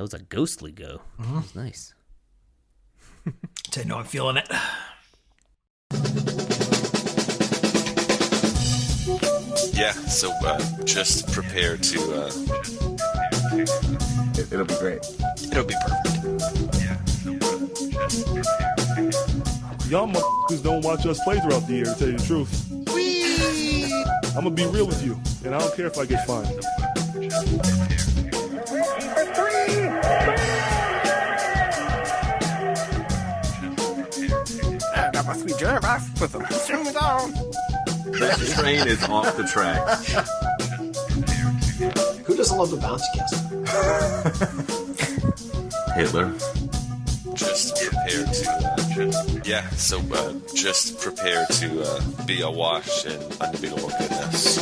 That was a ghostly go. That was nice. I know I'm feeling it. Yeah, so just prepare to... It'll be great. It'll be perfect. Y'all motherfuckers don't watch us play throughout the year, to tell you the truth. I'm gonna be real with you, and I don't care if I get fined. I got my sweet jerk off. Put some strings on. That train is off the tracks. Who doesn't love the bouncy castle? Hitler. Just prepare to... just prepare to be awash in undebeatable goodness.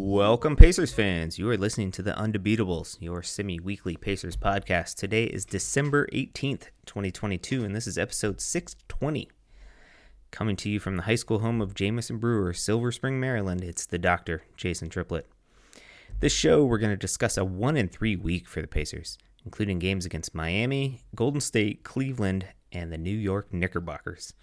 Welcome, Pacers fans. You are listening to the Undebeatables, your semi-weekly Pacers podcast. Today is December 18th, 2022, and this is episode 620. Coming to you from the high school home of Jamison Brewer, Silver Spring, Maryland, it's the Dr. Jason Triplett. This show, we're going to discuss a 1-3 week for the Pacers, including games against Miami, Golden State, Cleveland, and the New York Knickerbockers.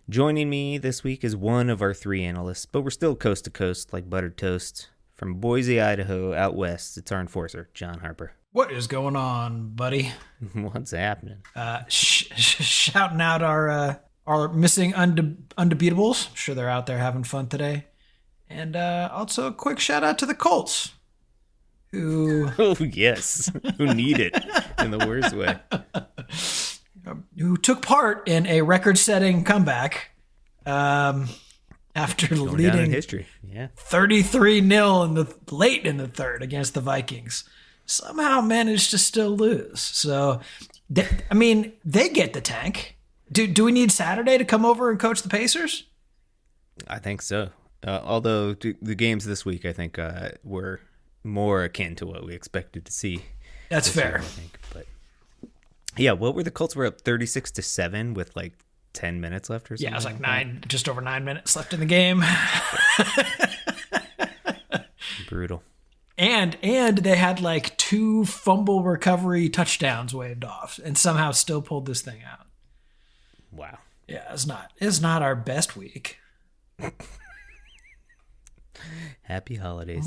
Joining me this week is one of our three analysts, but we're still coast to coast like buttered toast. From Boise, Idaho, out west, it's our enforcer, John Harper. What is going on, buddy? What's happening? Shouting out our missing undebeatables. I'm sure they're out there having fun today. And also a quick shout out to the Colts, who Oh, yes, who need it in the worst way. who took part in a record-setting comeback after Going down in leading history, yeah. 33-0 late in the third against the Vikings. Somehow managed to still lose. So, they get the tank. Do we need Saturday to come over and coach the Pacers? I think so. Although the games this week, I think, were more akin to what we expected to see. That's fair. Year, I think. But yeah, what were the Colts? Were up 36-7 with like 10 minutes left or something? Yeah, it was like just over 9 minutes left in the game. Brutal. And they had like 2 fumble recovery touchdowns waved off, and somehow still pulled this thing out. Wow. Yeah, it's not our best week. Happy holidays.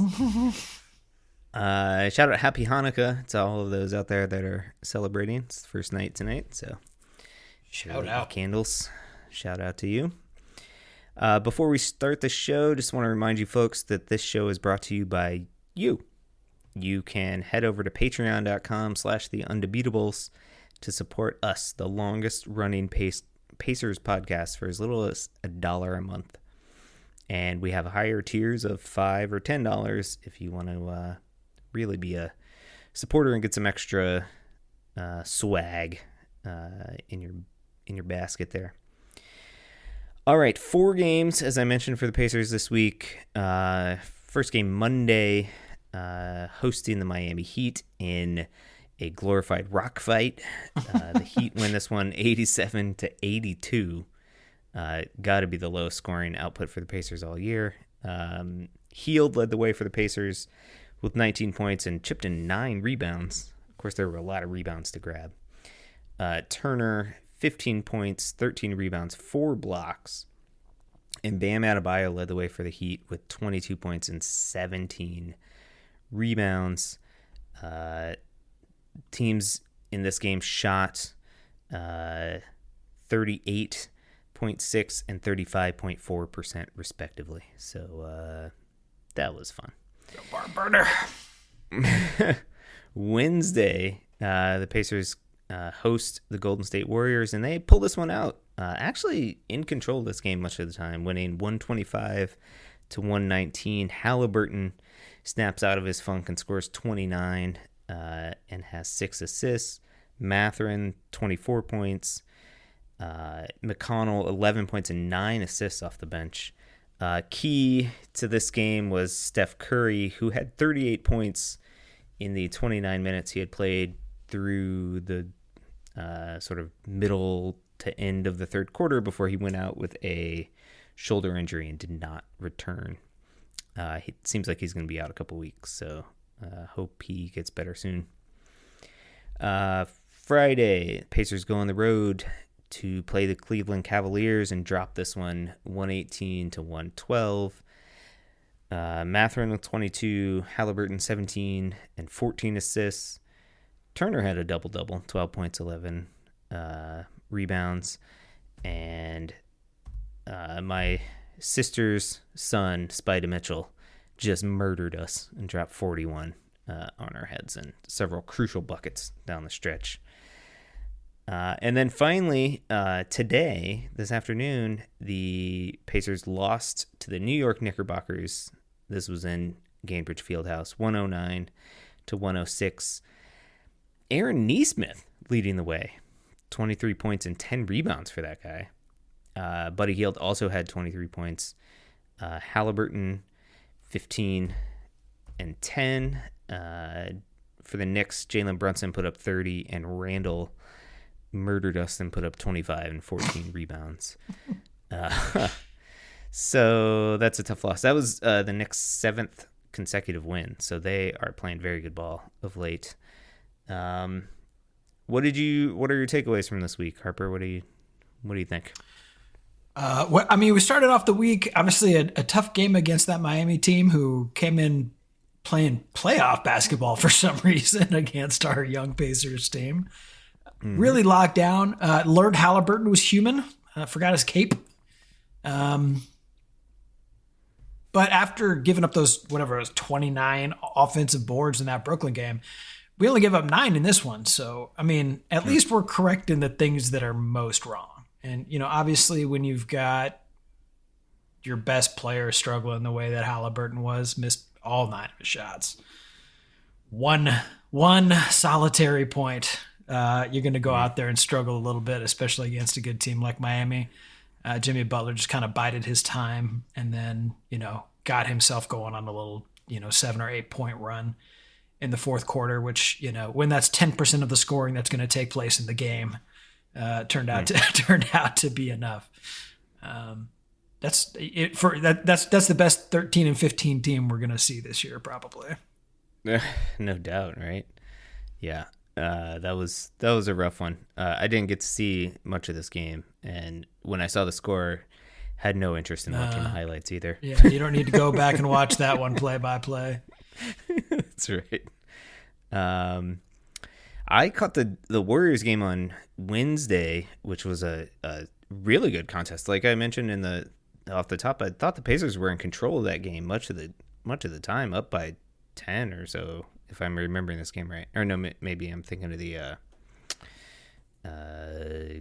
Shout out Happy Hanukkah to all of those out there that are celebrating. It's the first night tonight, so Shout out. Candles. Shout out to you. Before we start the show, just want to remind you folks that this show is brought to you by you. You can head over to patreon.com/theundebeatables to support us, the longest running Pacers podcast, for as little as $1 a month. And we have higher tiers of $5 or $10 if you want to really be a supporter and get some extra swag in your basket there. All right, 4 games, as I mentioned, for the Pacers this week. First game Monday, hosting the Miami Heat in a glorified rock fight. The Heat win this one 87-82. Got to be the lowest scoring output for the Pacers all year. Hield led the way for the Pacers with 19 points and chipped in 9 rebounds. Of course, there were a lot of rebounds to grab. Turner, 15 points, 13 rebounds, 4 blocks. And Bam Adebayo led the way for the Heat with 22 points and 17 rebounds. Teams in this game shot 38.6 and 35.4% respectively. So that was fun. Bar burner. Wednesday, the Pacers host the Golden State Warriors, and they pull this one out. Actually in control of this game much of the time, winning 125-119. Halliburton snaps out of his funk and scores 29 and has 6 assists. Mathurin, 24 points. McConnell, 11 points and 9 assists off the bench. Key to this game was Steph Curry, who had 38 points in the 29 minutes he had played through the sort of middle to end of the third quarter before he went out with a shoulder injury and did not return. It seems like he's going to be out a couple weeks, so hope he gets better soon. Friday, Pacers go on the road to play the Cleveland Cavaliers and drop this one 118-112. Mathurin with 22, Halliburton 17 and 14 assists. Turner had a double-double, 12 points, 11 rebounds. And my sister's son, Spida Mitchell, just murdered us and dropped 41 on our heads and several crucial buckets down the stretch. And then finally, today, this afternoon, the Pacers lost to the New York Knickerbockers. This was in Gainbridge Fieldhouse, 109-106. Aaron Nesmith leading the way, 23 points and 10 rebounds for that guy. Buddy Hield also had 23 points. Halliburton, 15 and 10. For the Knicks, Jalen Brunson put up 30, and Randall murdered us and put up 25 and 14 rebounds. So that's a tough loss. That was the Knicks' 7th consecutive win, so they are playing very good ball of late. What are your takeaways from this week, Harper? What do you think? We started off the week, obviously a tough game against that Miami team who came in playing playoff basketball for some reason against our young Pacers team. Mm-hmm. Really locked down. Learned Halliburton was human. Forgot his cape. But after giving up those, 29 offensive boards in that Brooklyn game, we only gave up 9 in this one. So, at least we're correcting the things that are most wrong. And, obviously when you've got your best player struggling the way that Halliburton was, missed all 9 of his shots. One solitary point. You're going to go out there and struggle a little bit, especially against a good team like Miami. Jimmy Butler just kind of bided his time and then, got himself going on a little, 7 or 8 point run in the fourth quarter, which, when that's 10% of the scoring that's going to take place in the game, turned out to be enough. That's it for that. That's the best 13 and 15 team we're going to see this year, probably. No doubt. Right. Yeah. That was a rough one. I didn't get to see much of this game, and when I saw the score, had no interest in watching the highlights either. Yeah, you don't need to go back and watch that one play by play. That's right. I caught the Warriors game on Wednesday, which was a really good contest. Like I mentioned off the top, I thought the Pacers were in control of that game much of the time, up by 10 or so. If I'm remembering this game right. Or no, maybe I'm thinking of the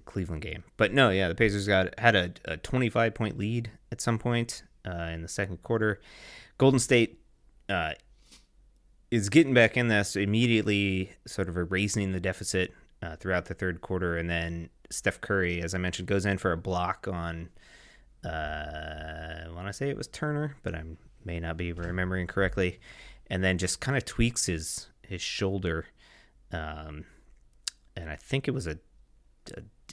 Cleveland game. But no, yeah, the Pacers had a 25-point lead at some point in the second quarter. Golden State is getting back in this, immediately sort of erasing the deficit throughout the third quarter. And then Steph Curry, as I mentioned, goes in for a block on, I want to say it was Turner, but I may not be remembering correctly. And then just kind of tweaks his shoulder, and I think it was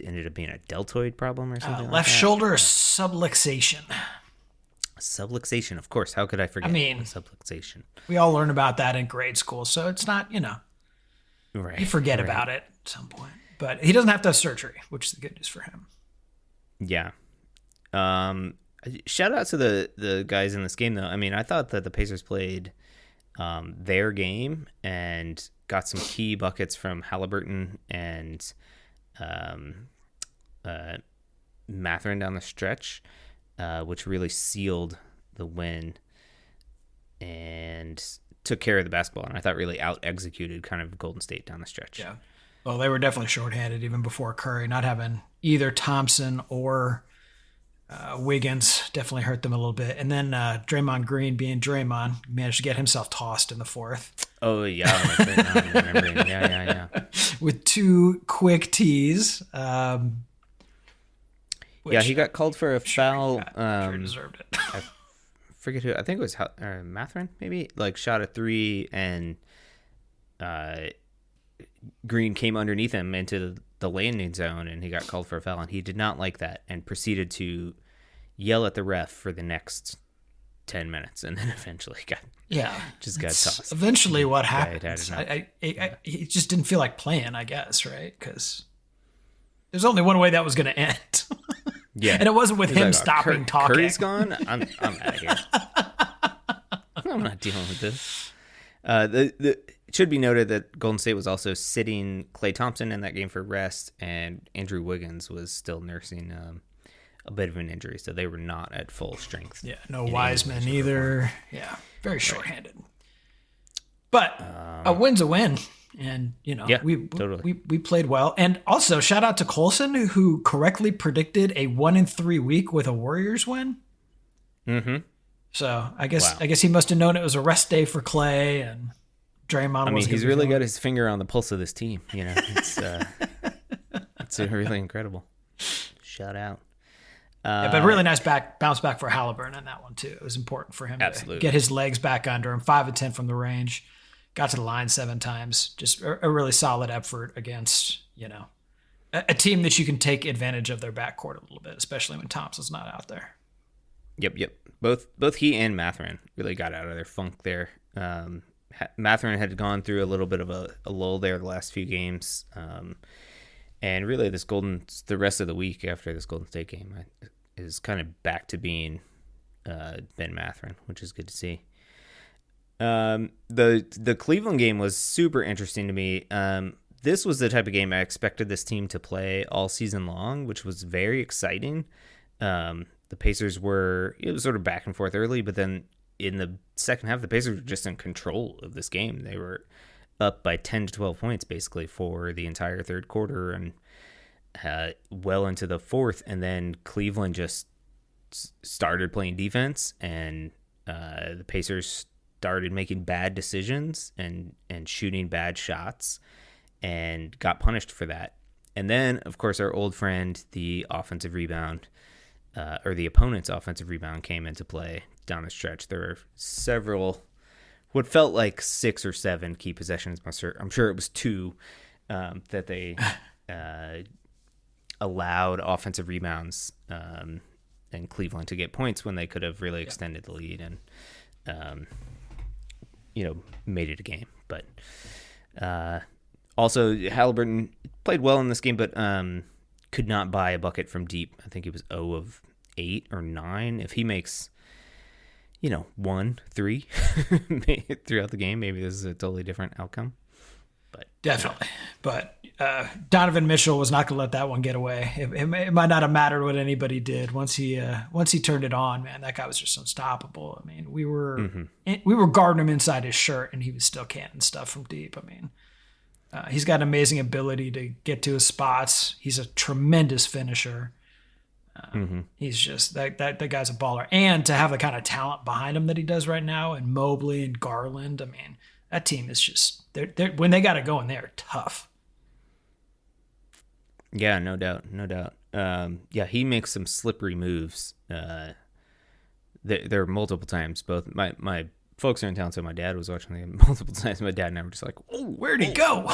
ended up being a deltoid problem or something. Left shoulder subluxation. Subluxation, of course. How could I forget? Subluxation. We all learn about that in grade school, so it's not right. You forget about it at some point. But he doesn't have to have surgery, which is the good news for him. Yeah. Shout out to the guys in this game, though. I thought that the Pacers played their game and got some key buckets from Halliburton and Mathurin down the stretch, which really sealed the win and took care of the basketball. And I thought really out-executed kind of Golden State down the stretch. Yeah. Well, they were definitely shorthanded even before Curry. Not having either Thompson or Wiggins definitely hurt them a little bit. And then Draymond Green, being Draymond, managed to get himself tossed in the fourth. Oh, yeah. I'm remembering. Yeah. With 2 quick tees. Yeah, he got called for a foul. Sure deserved it. I forget who. I think it was Mathurin, maybe. Shot a 3, and Green came underneath him into the landing zone, and he got called for a foul, and he did not like that and proceeded to yell at the ref for the next 10 minutes, and then eventually got tossed. Eventually, what happened? Had He just didn't feel like playing, I guess, right? Because there's only one way that was going to end. Yeah, and it wasn't with him stopping talking. Curry's gone. I'm out of here. I'm not dealing with this. It should be noted that Golden State was also sitting Klay Thompson in that game for rest, and Andrew Wiggins was still nursing a bit of an injury, so they were not at full strength. Yeah, no Wiseman either. Yeah, very shorthanded. But a win's a win, and we played well. And also, shout out to Colson, who correctly predicted a 1-3 week with a Warriors win. Mm-hmm. So I guess he must have known it was a rest day for Clay and Draymond. I mean, he's really got his finger on the pulse of this team. It's really incredible. Shout out. But really nice bounce back for Halliburton in that one too. It was important for him to get his legs back under him. 5 of 10 from the range, got to the line 7 times. Just a really solid effort against a team that you can take advantage of their backcourt a little bit, especially when Thompson's not out there. Yep. Both he and Mathurin really got out of their funk there. Mathurin had gone through a little bit of a lull there the last few games. And really the rest of the week after this Golden State game is kind of back to being Ben Mathurin, which is good to see. The Cleveland game was super interesting to me. This was the type of game I expected this team to play all season long, which was very exciting. The Pacers it was sort of back and forth early, but then in the second half, the Pacers were just in control of this game. They were up by 10 to 12 points basically for the entire third quarter and well into the fourth. And then Cleveland just started playing defense, and the Pacers started making bad decisions and shooting bad shots and got punished for that. And then, of course, our old friend, the offensive rebound, or the opponent's offensive rebound, came into play down the stretch. There were several, what felt like 6 or 7 key possessions. I'm sure it was 2 that they allowed offensive rebounds and Cleveland to get points when they could have really extended the lead and made it a game. But also Halliburton played well in this game, but could not buy a bucket from deep. I think he was 0 of 8 or 9. If he makes 1, 3 throughout the game, maybe this is a totally different outcome. But definitely. But Donovan Mitchell was not going to let that one get away. It might not have mattered what anybody did once he turned it on. Man, that guy was just unstoppable. I mean, we were guarding him inside his shirt, and he was still canting stuff from deep. I mean, he's got an amazing ability to get to his spots. He's a tremendous finisher. He's just that guy's a baller, and to have the kind of talent behind him that he does right now, and Mobley and Garland. I mean, that team is just they're when they got it going, they're tough. Yeah, no doubt. He makes some slippery moves. There are multiple times. Both my folks are in town, so my dad was watching the game multiple times. My dad and I were just like, "Oh, where'd he go?"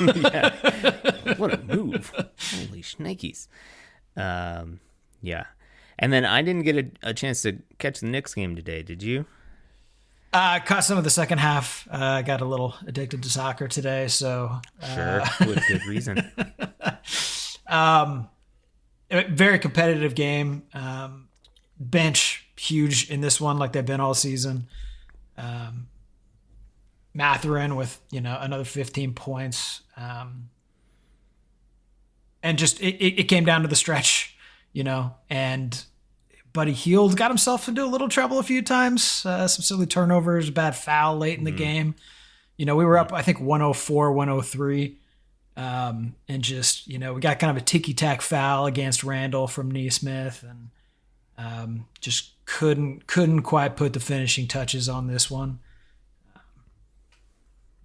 Yeah, what a move! Holy shnikes. Yeah. And then I didn't get a chance to catch the Knicks game today. Did you? Caught some of the second half. I got a little addicted to soccer today, so sure, with good reason. Very competitive game. Bench huge in this one, like they've been all season. Mathurin with another 15 points. And just it came down to the stretch, and Buddy Hield got himself into a little trouble a few times. Some silly turnovers, bad foul late in the game. We were up, I think, 104, 103. And just, we got kind of a ticky-tack foul against Randall from Neesmith, and just couldn't quite put the finishing touches on this one.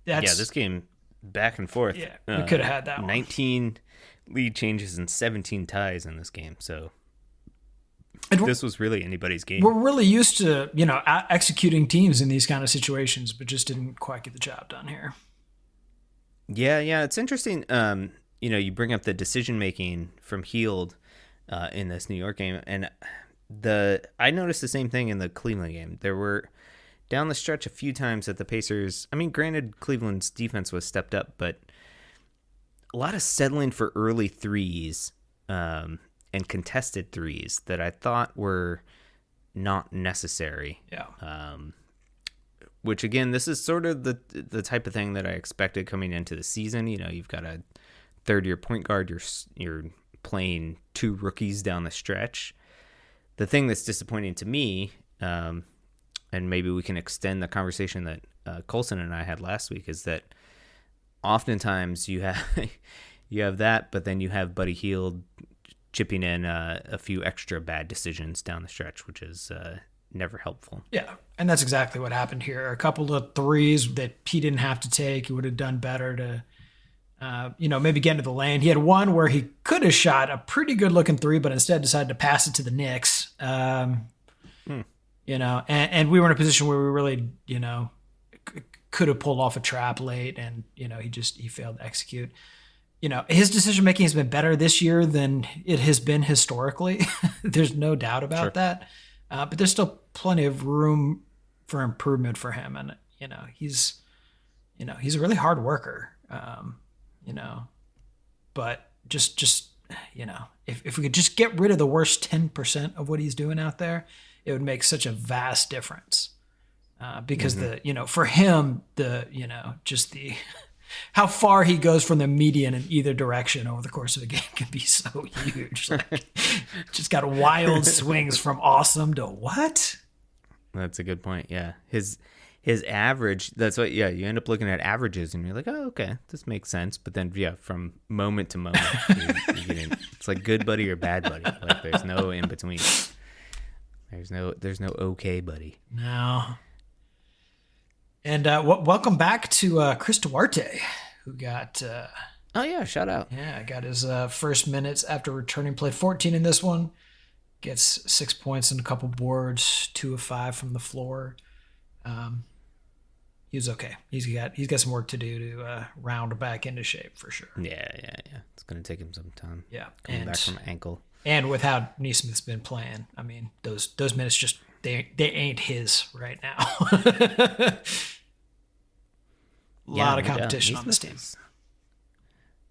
This game back and forth. Yeah, we could have had that 19 lead changes and 17 ties in this game. So this was really anybody's game. We're really used to, executing teams in these kind of situations, but just didn't quite get the job done here. Yeah. It's interesting. You bring up the decision making from Hield in this New York game, and I noticed the same thing in the Cleveland game. There were down the stretch a few times that the Pacers, I mean, granted, Cleveland's defense was stepped up, but a lot of settling for early threes and contested threes that I thought were not necessary. Yeah. Which, again, this is sort of the type of thing that I expected coming into the season. You know, you've got a third-year point guard. You're playing two rookies down the stretch. The thing that's disappointing to me, and maybe we can extend the conversation that Colson and I had last week, is that oftentimes you have that, but then you have Buddy Hield chipping in a few extra bad decisions down the stretch, which is never helpful. Yeah, and that's exactly what happened here. A couple of threes that he didn't have to take. He would have done better to, maybe get into the lane. He had one where he could have shot a pretty good-looking three, but instead decided to pass it to the Knicks. And we were in a position where we really, could have pulled off a trap late, and he failed to execute. His decision making has been better this year than it has been historically. There's no doubt about that. But there's still plenty of room for improvement for him, and he's a really hard worker. But just if we could just get rid of the worst 10% of what he's doing out there, it would make such a vast difference. Because for him, just the how far he goes from the median in either direction over the course of a game can be so huge. Like, just got wild swings from awesome to what? That's a good point. Yeah. His average, that's what, you end up looking at averages and you're like, oh, okay, this makes sense. But then, from moment to moment, you're getting, it's like good buddy or bad buddy. Like there's no in between. There's no okay buddy. No. And welcome back to Chris Duarte, who got... oh, yeah, shout out. Yeah, got his first minutes after returning. Played 14 in this one. Gets 6 points and a couple boards, 2 of 5 from the floor. He was okay. He's got some work to do to round back into shape for sure. Yeah. It's going to take him some time. Yeah. Coming back from ankle. And with how Neesmith's been playing, I mean, those minutes just... They ain't his right now. A lot of competition on this team.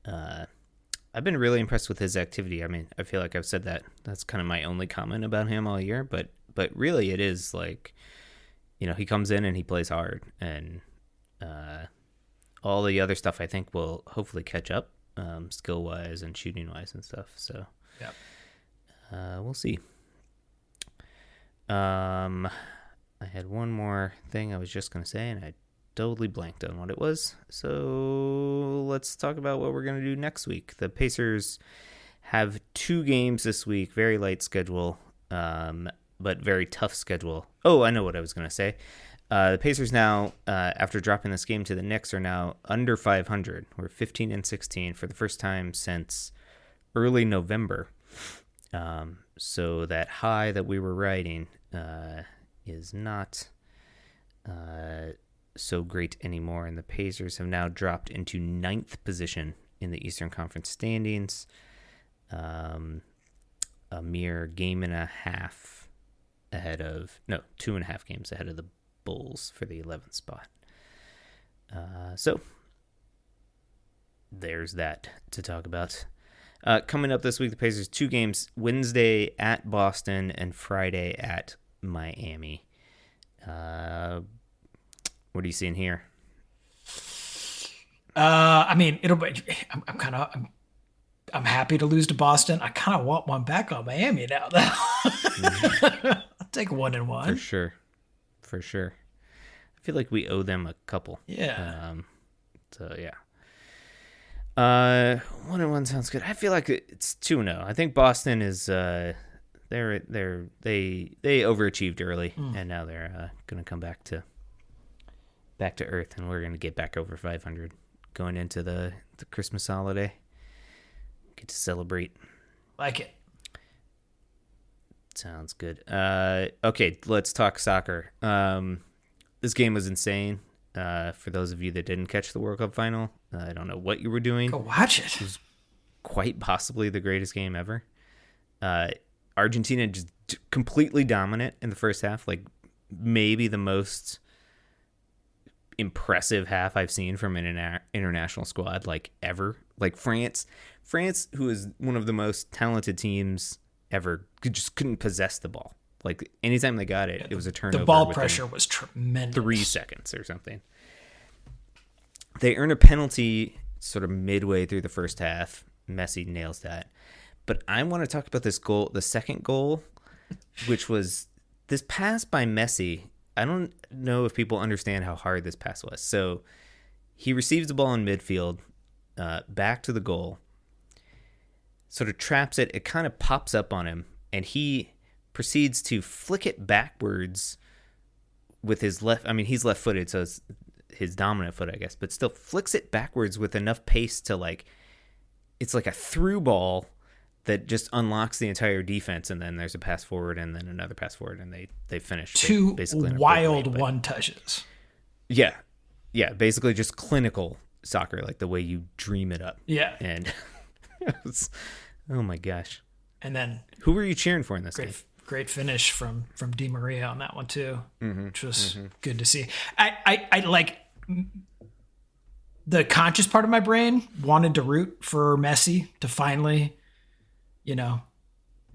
I've been really impressed with his activity. I mean, I feel like I've said that. That's kind of my only comment about him all year. But really, it is like, he comes in and he plays hard, and all the other stuff I think will hopefully catch up, skill wise and shooting wise and stuff. So, we'll see. I had one more thing I was just going to say, and I totally blanked on what it was. So let's talk about what we're going to do next week. The Pacers have 2 games this week, very light schedule, but very tough schedule. Oh, I know what I was going to say. The Pacers now, after dropping this game to the Knicks, are now under 500. We're 15-16 for the first time since early November. So that high that we were riding is not so great anymore, and the Pacers have now dropped into 9th position in the Eastern Conference standings, a mere 2.5 games ahead of the Bulls for the 11th spot. So there's that to talk about. Coming up this week, the Pacers 2 games, Wednesday at Boston and Friday at Miami. What are you seeing here? I mean, it'll be. I'm happy to lose to Boston. I kind of want one back on Miami now, though. I'll take 1-1 for sure. I feel like we owe them a couple. Yeah. So yeah. 1-1 sounds good. I feel like it's 2-0. I think Boston is they overachieved early, and now they're gonna come back to earth, and we're gonna get back over 500 going into the Christmas holiday. Get to celebrate. Like it. Sounds good. Okay, let's talk soccer. This game was insane. For those of you that didn't catch the World Cup final, I don't know what you were doing. Go watch it. It was quite possibly the greatest game ever. Argentina just completely dominant in the first half. Like maybe the most impressive half I've seen from an international squad like ever. Like France, who is one of the most talented teams ever, just couldn't possess the ball. Like anytime they got it, it was a turnover. The ball pressure was tremendous. 3 seconds or something. They earn a penalty sort of midway through the first half. Messi nails that. But I want to talk about this goal, the second goal, which was this pass by Messi. I don't know if people understand how hard this pass was. So he receives the ball in midfield, back to the goal, sort of traps it. It kind of pops up on him, and he proceeds to flick it backwards with his left. I mean, he's left-footed, so it's his dominant foot, I guess, but still flicks it backwards with enough pace to it's like a through ball that just unlocks the entire defense, and then there's a pass forward and then another pass forward, and they finish. Two wild one touches. Yeah. Yeah, basically just clinical soccer, like the way you dream it up. Yeah. And it was, oh my gosh. And then who were you cheering for in this game? Great finish from Di Maria on that one too, which was good to see. I like the conscious part of my brain wanted to root for Messi to finally,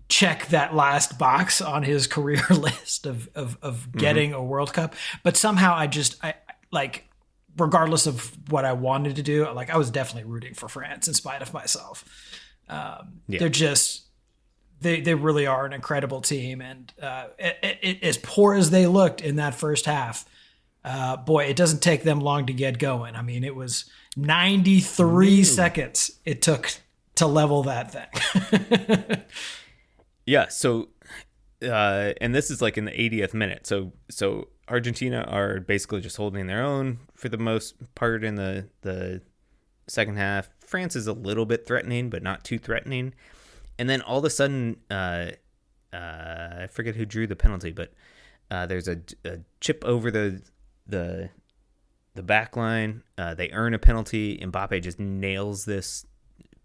check that last box on his career list of getting a World Cup. But somehow I regardless of what I wanted to do, I was definitely rooting for France in spite of myself. They're just, they really are an incredible team. And as poor as they looked in that first half, boy, it doesn't take them long to get going. I mean, it was 93 seconds it took to level that thing. Yeah. So, and this is like in the 80th minute. So Argentina are basically just holding their own for the most part in the second half. France is a little bit threatening, but not too threatening. And then all of a sudden, I forget who drew the penalty, but there's a chip over the back line. They earn a penalty. Mbappe just nails this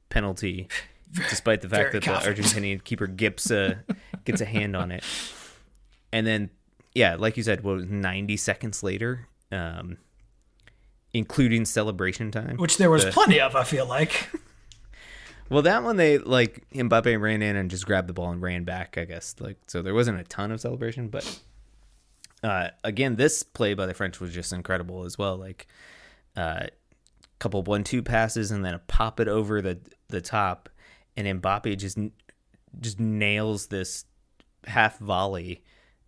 penalty, despite the fact that the Argentinian keeper gets a hand on it. And then, yeah, like you said, 90 seconds later, including celebration time, which there was plenty of, I feel like. Well, that one Mbappe ran in and just grabbed the ball and ran back, I guess. So there wasn't a ton of celebration, but again, this play by the French was just incredible as well. Couple 1-2 passes and then a pop it over the top, and Mbappe just nails this half volley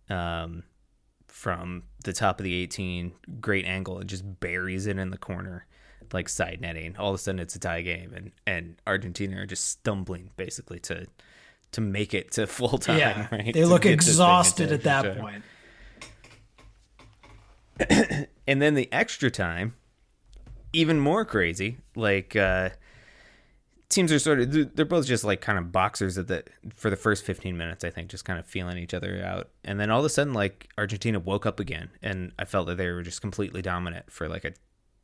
from the top of the 18, great angle, and just buries it in the corner, like side netting. All of a sudden it's a tie game, and Argentina are just stumbling basically to make it to full time. Yeah, right? They look exhausted at that point. And then the extra time, even more crazy. Teams are they're both just kind of boxers for the first 15 minutes, I think, just kind of feeling each other out. And then all of a sudden, Argentina woke up again, and I felt that they were just completely dominant for a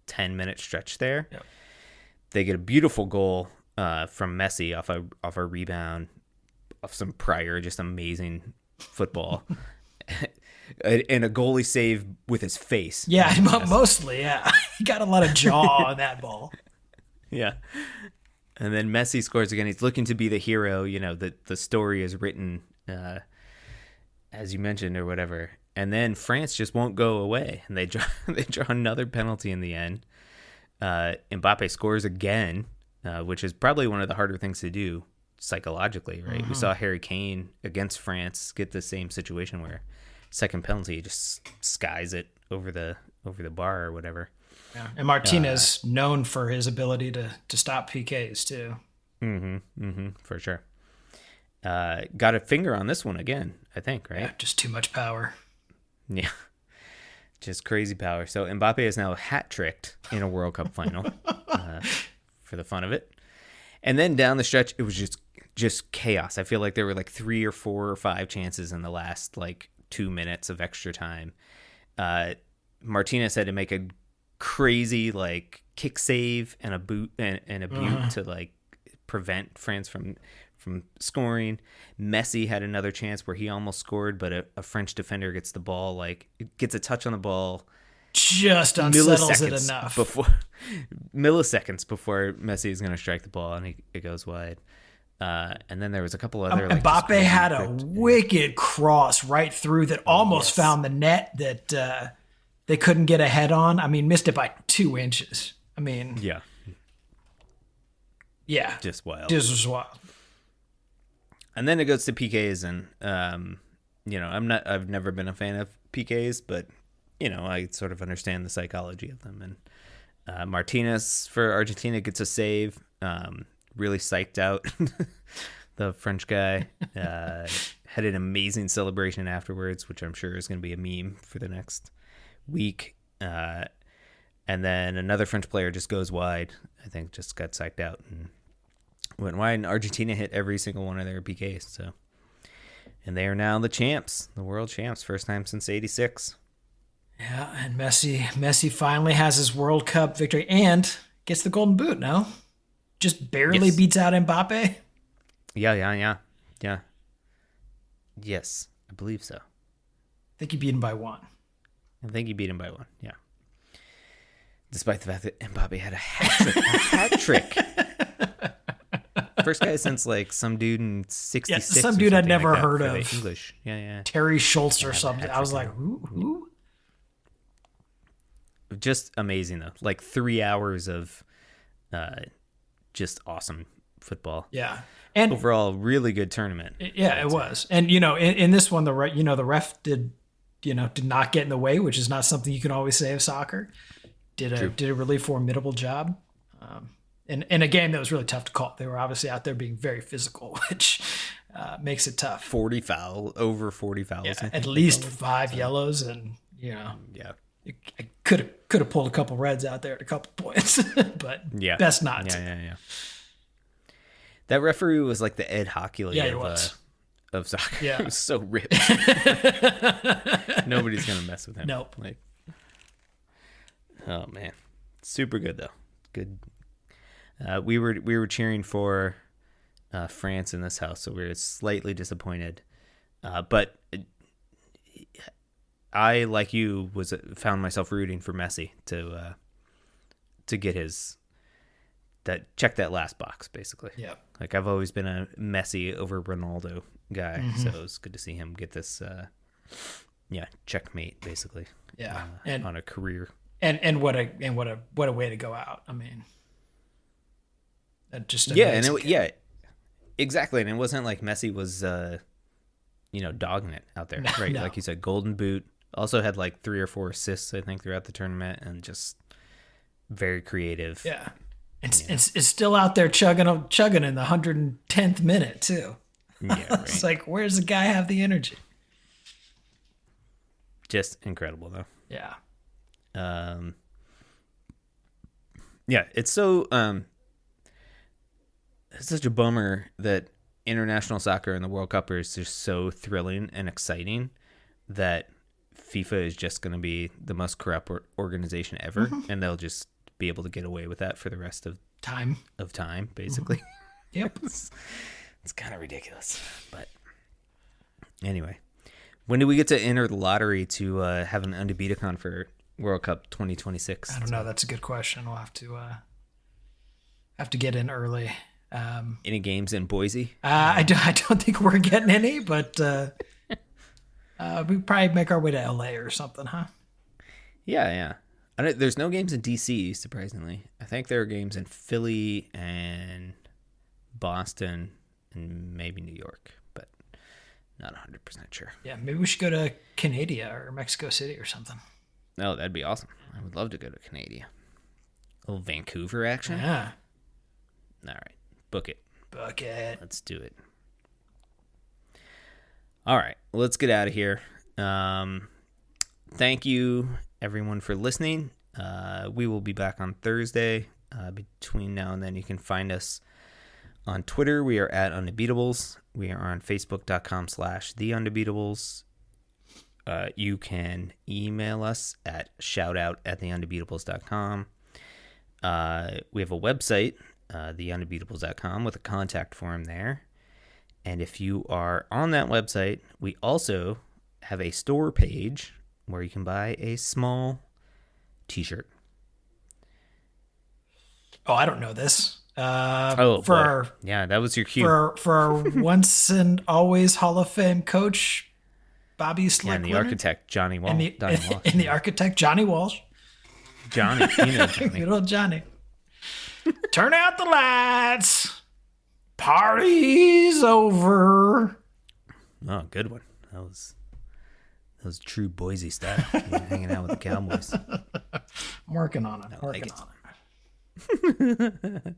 10-minute stretch there. Yep. They get a beautiful goal from Messi off a rebound, off some prior just amazing football. And a goalie save with his face. Yeah, mostly, yeah. He got a lot of jaw on that ball. Yeah. And then Messi scores again. He's looking to be the hero. The story is written, as you mentioned, or whatever. And then France just won't go away. And they draw another penalty in the end. Mbappe scores again, which is probably one of the harder things to do psychologically, right? We saw Harry Kane against France get the same situation where second penalty just skies it over the bar or whatever. Yeah. And Martinez known for his ability to stop PKs too. For sure. Got a finger on this one again, I think, right? Yeah, just too much power. Yeah. Just crazy power. So Mbappe is now hat-tricked in a World Cup final for the fun of it. And then down the stretch, it was just chaos. I feel like there were 3 or 4 or 5 chances in the last 2 minutes of extra time. Martinez had to make a crazy kick save and a boot and a boot to prevent France from from scoring. Messi had another chance where he almost scored, but a French defender gets the ball, like gets a touch on the ball. Just unsettles it enough. Milliseconds before Messi is going to strike the ball, and it goes wide. And then there was a couple other. Mbappe had a wicked cross right through that almost found the net that they couldn't get a head on. I mean, missed it by 2 inches. I mean, yeah, just wild. Just wild. And then it goes to PKs, and I've never been a fan of PKs, but I sort of understand the psychology of them. And Martinez for Argentina gets a save. Really psyched out. The French guy had an amazing celebration afterwards, which I'm sure is going to be a meme for the next week. And then another French player just goes wide. I think just got psyched out and went wide. And Argentina hit every single one of their PKs. And they are now the champs, the world champs, first time since '86. Yeah, and Messi finally has his World Cup victory and gets the Golden Boot now. Just barely beats out Mbappe. Yeah. Yes, I believe so. I think he beat him by 1. Yeah. Despite the fact that Mbappe had a hat trick. First guy since like some dude in '66. Yeah, some dude I'd never heard of. English. Yeah. Terry Schultz or something. I was like, who? Just amazing though. Like 3 hours of just awesome football. Yeah. And overall, really good tournament. Yeah, it was. And in this one, the ref did not get in the way, which is not something you can always say of soccer. Did a really formidable job. In a game that was really tough to call. They were obviously out there being very physical, which makes it tough. Over 40 fouls. Yeah, at least 5 yellows, and Yeah. I could have pulled a couple reds out there at a couple points, but best not. Yeah. That referee was like the Ed Hockley of soccer. Yeah. He was so ripped. Nobody's gonna mess with him. Nope. Oh man, super good though. Good. We were cheering for France in this house, so we were slightly disappointed. But I, like you, found myself rooting for Messi to get check that last box, basically. Yeah. Like I've always been a Messi over Ronaldo guy, so it was good to see him get this checkmate, basically. Yeah. On a career. And what a way to go out. I mean, that just exactly. And it wasn't like Messi was dogging it out there, right? No. Like you said, Golden Boot. Also had like 3 or 4 assists, I think, throughout the tournament, and just very creative. Yeah. It's still out there chugging in the 110th minute too. Yeah, right. It's like, where's the guy have the energy? Just incredible though. Yeah. It's so it's such a bummer that international soccer and the World Cup is just so thrilling and exciting that FIFA is just going to be the most corrupt organization ever, and they'll just be able to get away with that for the rest of time, basically. Yep. It's kind of ridiculous, but anyway, when do we get to enter the lottery to have an Undebeatacon for World Cup 2026? I don't know. That's a good question. We'll have to get in early. Any games in Boise? I don't think we're getting any, but we probably make our way to LA or something, huh? Yeah. There's no games in DC, surprisingly. I think there are games in Philly and Boston and maybe New York, but not 100% sure. Yeah, maybe we should go to Canada or Mexico City or something. Oh, that'd be awesome. I would love to go to Canada. A little Vancouver action? Yeah. All right. Book it. Let's do it. All right. Let's get out of here. Thank you, everyone, for listening. We will be back on Thursday. Between now and then, you can find us on Twitter. We are at Undebeatables. We are on Facebook.com/TheUndebeatables. You can email us at shoutout@theundebeatables.com. We have a website, theundebeatables.com, with a contact form there. And if you are on that website, we also have a store page where you can buy a small t-shirt. Oh, I don't know this. Yeah, that was your cue. For our once and always Hall of Fame coach, Bobby Slick. And the architect, Johnny Walsh. And the architect, Johnny Walsh. Johnny, you know Johnny. Good old Johnny. Turn out the lights. Party's over. Oh, good one. That was true Boise style. Hanging out with the Cowboys. I'm working on it. I like it.